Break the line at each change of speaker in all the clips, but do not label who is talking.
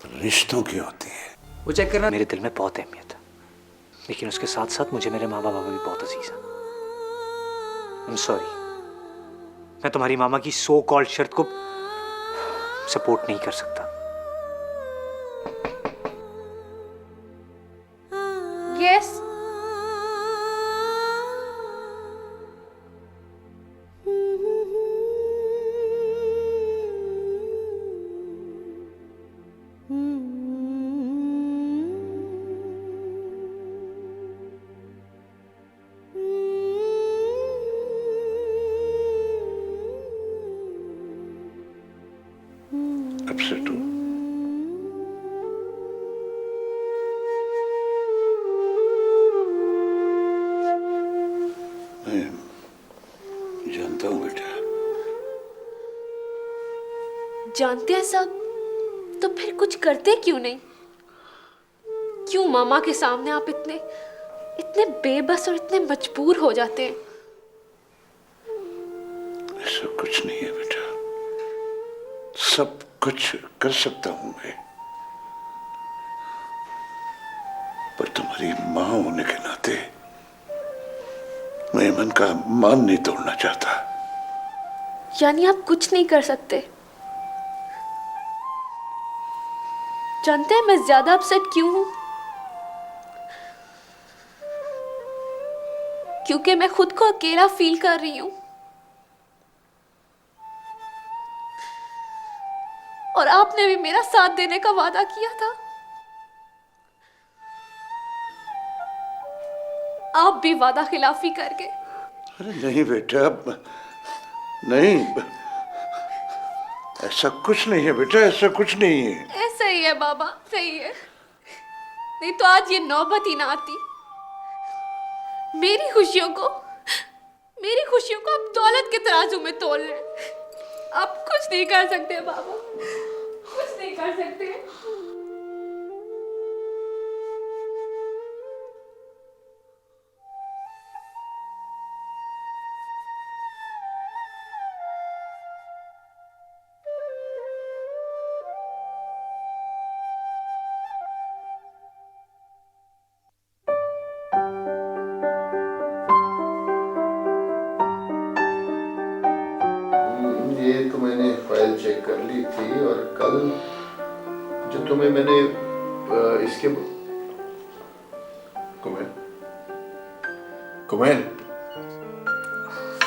रिश्तों की होती है।
वो चेक करना मेरे दिल में बहुत अहमियत है, लेकिन उसके साथ साथ मुझे मेरे माँ बाबा भी बहुत अजीज है। I'm sorry, मैं तुम्हारी मामा की सो कॉल्ड शर्त को सपोर्ट नहीं कर सकता।
यस
अपसेट हूँ। मैं जानता हूँ बेटा।
जानते हैं सब, तो फिर कुछ करते क्यों नहीं? क्यों मामा के सामने आप इतने इतने बेबस और इतने मजबूर हो जाते हैं?
ऐसा कुछ नहीं है बेटा, सब कुछ कर सकता हूं मैं, पर तुम्हारी मां होने के नाते मैं मन का मान नहीं तोड़ना चाहता।
यानी आप कुछ नहीं कर सकते? जानते हैं मैं ज्यादा अपसेट क्यों हूं? क्योंकि मैं खुद को अकेला फील कर रही हूं, और आपने भी मेरा साथ देने का वादा किया था। आप भी वादा खिलाफी कर गए।
अरे नहीं बेटा, नहीं, ऐसा कुछ नहीं है बेटा, ऐसा कुछ नहीं है।
ऐसा ही है बाबा, सही है। नहीं तो आज ये नौबत ही ना आती। मेरी खुशियों को आप दौलत के तराजू में तोल रहे हैं। आप कुछ नहीं कर सकते बाबा, कुछ नहीं कर सकते।
ये तो मैंने फाइल चेक कर ली थी, और कल जो तुम्हें मैंने इसके कुमेल कुमेल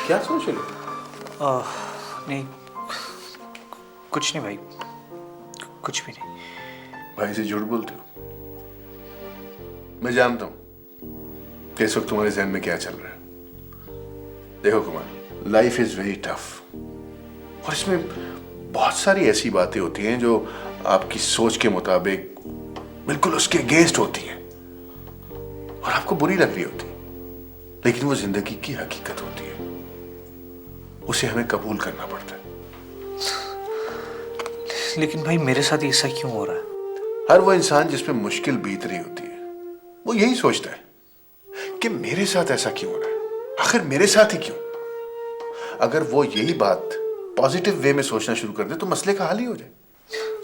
क्या सोच रहे हो?
नहीं, कुछ नहीं भाई, कुछ भी नहीं।
भाई से झूठ बोलते हो? मैं जानता हूं कि इस वक्त तुम्हारे जहन में क्या चल रहा है। देखो Kumar, life is very tough, और इसमें बहुत सारी ऐसी बातें होती हैं जो आपकी सोच के मुताबिक बिल्कुल उसके अगेंस्ट होती हैं और आपको बुरी लग रही होती है, लेकिन वो जिंदगी की हकीकत होती है, उसे हमें कबूल करना पड़ता है।
लेकिन भाई मेरे साथ ऐसा क्यों हो रहा है?
हर वो इंसान जिसपे मुश्किल बीत रही होती है, वो यही सोचता है कि मेरे साथ ऐसा क्यों हो रहा है, आखिर मेरे साथ ही क्यों। अगर वो यही बात पॉजिटिव वे में सोचना शुरू कर दे तो मसले का हल ही हो जाए।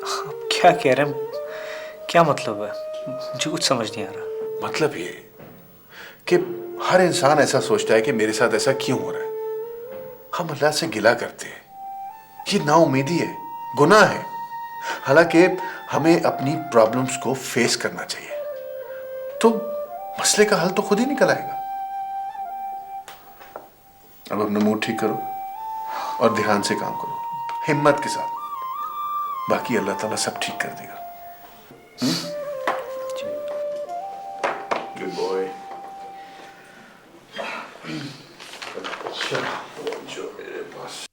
आप क्या कह रहे हैं? क्या मतलब है? मुझे कुछ समझ नहीं आ रहा।
मतलब ये कि हर इंसान ऐसा सोचता है कि मेरे साथ ऐसा क्यों हो रहा है। हम अल्लाह से गिला करते हैं, ये नाउमीदी है, गुनाह है। हालांकि हमें अपनी प्रॉब्लम्स को फेस करना चाहिए, तो मसले का हल तो खुद ही निकल आएगा। अब अपना मूड ठीक करो और ध्यान से काम करो, हिम्मत के साथ। बाकी अल्लाह ताला सब ठीक कर देगा। Good boy. अच्छा, जो मेरे पास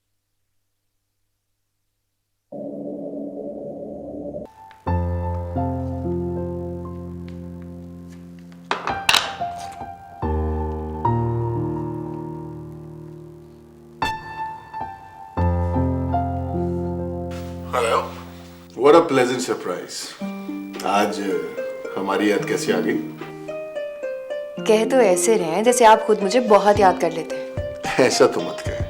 hello, what a pleasant surprise. आज हमारी याद कैसे आ गई?
कह तो ऐसे रहे हैं जैसे आप खुद मुझे बहुत याद कर लेते हैं।
ऐसा तो मत कहे,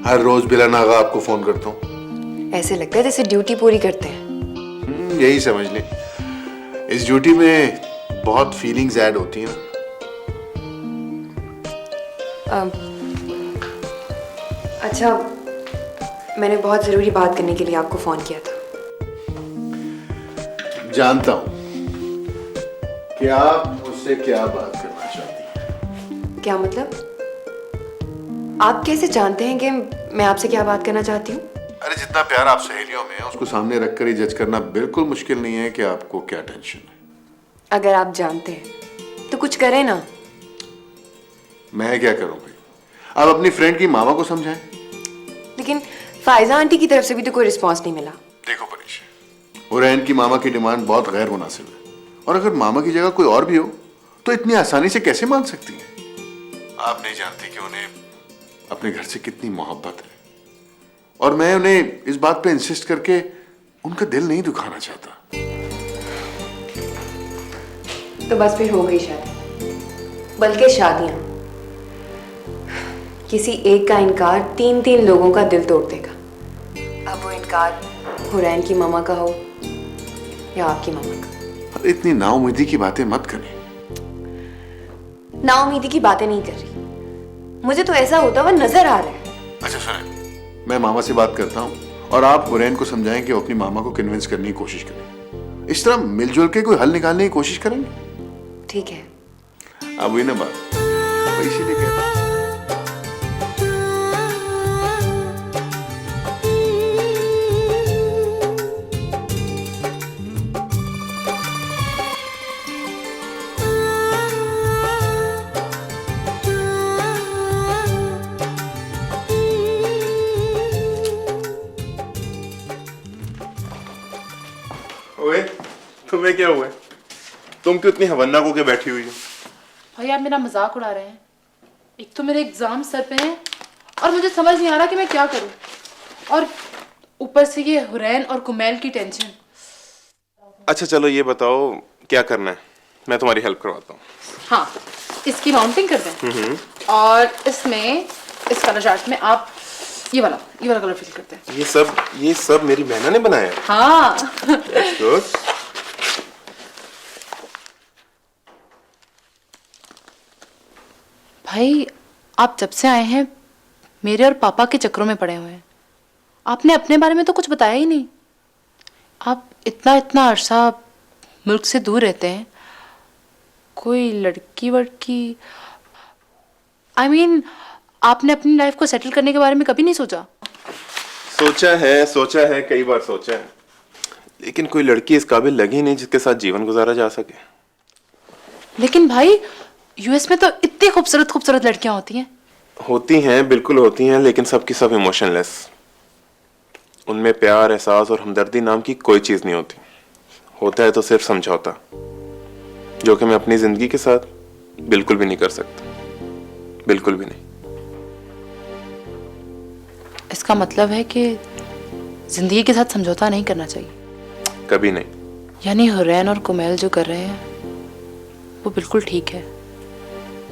हर रोज बिला नागा आपको फोन करता हूँ।
ऐसे लगता है जैसे ड्यूटी पूरी करते हैं।
यही समझ लें, इस ड्यूटी में बहुत फीलिंग्स ऐड होती हैं ना।
अच्छा, मैंने बहुत ज़रूरी बात करने के लिए आपको फ़ोन किया था।
जानता हूं कि आप मुझसे क्या बात करना चाहती हैं।
क्या मतलब? आप कैसे जानते हैं कि मैं आपसे क्या बात करना चाहती हूँ?
अरे जितना प्यार आप सहेलियों में है उसको सामने रखकर ही जज करना बिल्कुल मुश्किल नहीं है कि आपको क्या टेंशन है।
अगर आप जानते हैं तो कुछ करें ना।
मैं क्या करूं भाई? आप अपनी फ्रेंड की मामा को समझाएं।
लेकिन फायजा आंटी की तरफ से भी तो कोई रिस्पांस नहीं मिला।
देखो परेश, हुरैन की मामा की डिमांड बहुत गैर मुनासिब है, और अगर मामा की जगह कोई और भी हो तो इतनी आसानी से कैसे मान सकती हैं? आप नहीं जानती कि उन्हें अपने घर से कितनी मोहब्बत है, और मैं उन्हें इस बात पे इंसिस्ट करके उनका दिल नहीं दुखाना चाहता।
तो बस फिर हो गई शादी, बल्कि शादियां। किसी एक का इनकार 3-3 लोगों का दिल तोड़ देगा। अब वो इनकार हुरैन की मामा का हो या आपकी मामा का।
अरे इतनी नाउम्मीदी की बातें मत करें।
नाउम्मीदी की बातें नहीं कर रही, मुझे तो ऐसा होता हुआ नजर आ रहा है।
अच्छा सुने, मैं मामा से बात करता हूँ और आप हुरैन को समझाएं कि वो अपनी मामा को कन्विंस करने की कोशिश करें। इस तरह मिलजुल के कोई हल निकालने की कोशिश करेंगे।
ठीक है।
अब हुई ना बात, तो इसीलिए कहता हूं।
ओए, तुम्हें क्या हुआ है? तुम क्यों इतनी हवन्ना होके बैठी हुई हो?
भाई आप मेरा मजाक उड़ा रहे हैं। एक तो मेरे एग्जाम सर पे हैं और मुझे समझ नहीं आ रहा कि मैं क्या करूं, और ऊपर से ये हुरैन और कुमैल की टेंशन।
अच्छा चलो ये बताओ क्या करना है, मैं तुम्हारी हेल्प करवाता हूँ।
हाँ, इसकी माउंटिंग कर दें और इसमें इस कलर चार्ट में आप ये वाला कलर फिल करते हैं।
ये सब मेरी बहना ने बनाया है।
हाँ
That's good.
भाई आप जब से आए हैं मेरे और पापा के चक्रों में पड़े हुए हैं। आपने अपने बारे में तो कुछ बताया ही नहीं। आप इतना अरसा मुल्क से दूर रहते हैं, कोई लड़की वड़की I mean, आपने अपनी लाइफ को सेटल करने के बारे में कभी नहीं सोचा?
सोचा है कई बार सोचा है, लेकिन कोई लड़की इस काबिल लगी नहीं जिसके साथ जीवन गुजारा जा सके।
लेकिन भाई यूएस में तो इतनी खूबसूरत लड़कियां होती हैं,
बिल्कुल होती हैं, लेकिन सबकी सब इमोशनलेस। उनमें प्यार, एहसास और हमदर्दी नाम की कोई चीज नहीं होती। होता है तो सिर्फ समझौता, जो कि मैं अपनी जिंदगी के साथ बिल्कुल भी नहीं कर सकता, बिल्कुल भी नहीं।
इसका मतलब है कि जिंदगी के साथ समझौता नहीं करना चाहिए?
कभी नहीं।
यानी हुरैन और कुमैल जो कर रहे हैं वो बिल्कुल ठीक है,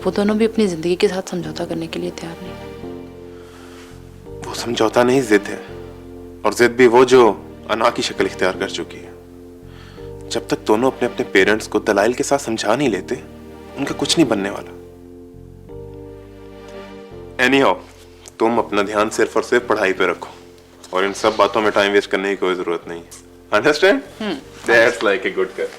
वो दोनों भी अपनी जिंदगी के साथ समझौता करने के लिए तैयार नहीं।
वो समझौता नहीं, जिद है, और जिद भी वो जो अना की शक्ल इख्तियार कर चुकी है। जब तक दोनों अपने अपने पेरेंट्स को दलाइल के साथ समझा नहीं लेते, उनका कुछ नहीं बनने वाला। एनीहाउ, तुम अपना ध्यान सिर्फ और सिर्फ पढ़ाई पे रखो, और इन सब बातों में टाइम वेस्ट करने की कोई जरूरत नहीं है। Understand? That's like a good girl.